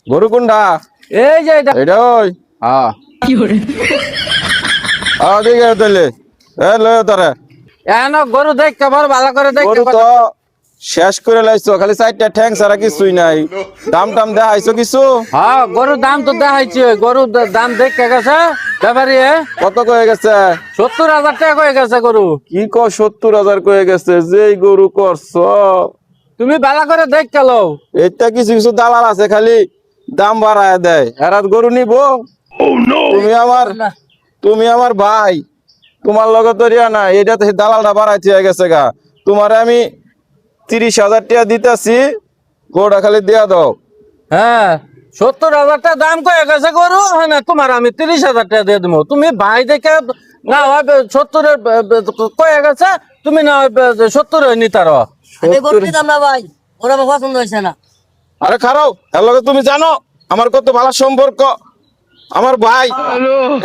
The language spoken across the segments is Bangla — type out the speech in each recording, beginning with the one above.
গরু কোনটা? এই যে এটা এটা ওই কি করে ঠিক আছে তাহলে লয় তোরে এখন গরু দেখতে পারো ভালো করে দেখতে গরু তো পারো শেষ করে লাইছো, খালি 4টা ঠ্যাং ছাড়া কিছুই নাই। দাম টাম দেখাইছো কিছু? হ্যাঁ গরুর দাম তো দেখাইছি, গরুর দাম দেখতে গেছে ব্যাপারী কত কয়ে গেছে? 70,000 টাকা হয়ে গেছে গরু। কি ক 70,000 কয়ে গেছে? যেই গরু করছো তুমি ভালো করে দেখতে লো। এটা কিছু কিছু দালাল আছে খালি দাম বাড়ায় দেয়, এরা গরু নিব। তুমি আমার ভাই, তোমার লগে তো রিয়া না, এটা তো দালালটা বাড়াইতে হয়ে গেছে গা। তোমারে আমি 30,000 টাকা দিতেছি, গরুটা খালি দিয়া দাও। হ্যাঁ 70,000 টাকা দাম কয়ে গেছে গরু, হ্যাঁ না তোমার আমি 30,000 টাকা দিয়ে দেবো। তুমি ভাই দেখে না হয় 70 কয়ে গেছে, তুমি না হয় 70 নিতার। আমি গরু নিতাম না ভাই, ওরা আমার পছন্দ হয়েছে না। আরে খারাও, এর লগে তুমি জানো আমার কত ভালো সম্পর্ক, আমার ভাই।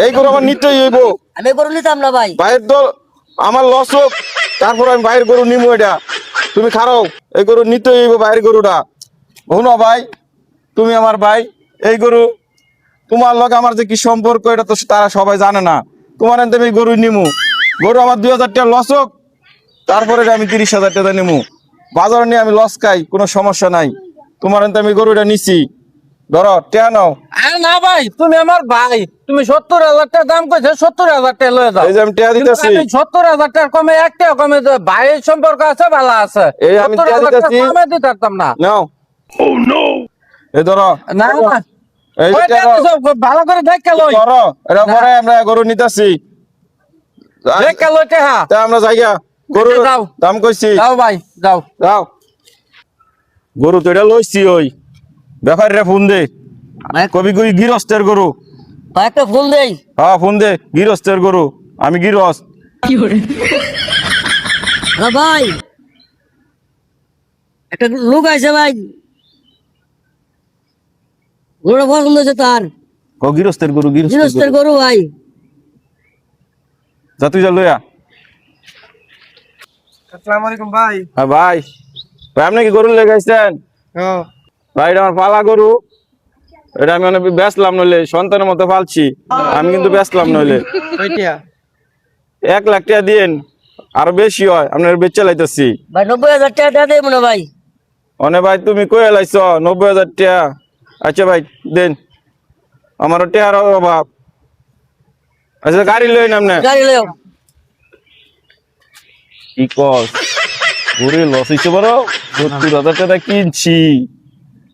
এই গরু আমার নিতেই হইব। আমি গরু নিতাম না ভাই। ভাইয়ের দল আমার লস হোক, তারপর আমি ভাইয়ের গরু নিবো। এটা তুমি খারাও, এই গরু নিতেই হইব ভাইয়ের গরুটা। শুনো ভাই, তুমি আমার ভাই, এই গরু তোমার লগে আমার যে কি সম্পর্ক এটা তো তারা সবাই জানে না। তোমার এনতে আমি গরু নিমু, গরু আমার 2,000 টাকা লস হোক, তারপরে আমি 30,000 টাকা নিমু। বাজারে নিয়ে আমি লস খাই, কোনো সমস্যা নাই। তোমার এনতে আমি গরুটা নিছি, ধরো টেয়া নাও। আরে না ভাই, তুমি আমার ভাই, তুমি 70,000 টাকা দাম কইছো, 70,000 টাকা লয়ে যাও। এই যে আমি টেয়া দিতেছি, 70,000 টাকা কমে একটা কমে ভাইয়ের সম্পর্ক আছে, ভালো আছে। এই আমি টেয়া 70,000 টাকা দিতেছি, কমে দিতে পারতাম না। নাও। এই ধরো, না না এই যে ওই টেয়া টাকা সব ভালো করে দেখে লই, ধরো, এটা পরে আমরা গরু নিতেছি। দেখে লই টাকা। তা আমরা যাইগা, গরু দাও। দাম কইছি, যাও ভাই যাও। যাও। গরু তো এটা লইছি, ওই ব্যাপারীরা ফোন দে, কবি কই গৃহস্থের গরু। ভাই একটা ফুল দেই। হ্যাঁ ফোন দে, গৃহস্থের গরু, আমি গৃহস্থ। হ্যাঁ ভাই, একটা লোক আছে ভাই, গরুটা পছন্দ হয়েছে তার। গৃহস্থের গরু, গৃহস্থের গৃহস্থের গরু। গরু ভাই। যা তুই যা লইয়া। আসসালামু আলাইকুম ভাই। হ্যাঁ ভাই, ভাই আপনি কি গরু লেগাইছেন? ভাই এটা আমার পালা গরু, এটা আমি অনেক বেচলাম, নইলে সন্তানের মতো পালছি আমি, কিন্তু বেচলাম নইলে। 1 লাখ টাকা দিন, আরো বেশি হয় আপনার বেচে লাইতেছি। ভাই 90,000 টাকা দিয়ে দেবো না ভাই। অনে ভাই তুমি কয়ে লাইছ 90,000 টাকা। আচ্ছা ভাই দেন, আমারও টাকার অভাব। আচ্ছা গাড়ি লই না আপনি। গাড়ি লও। কি কস, গরু লস হইছে বড়, 70,000 টাকা কিনছি।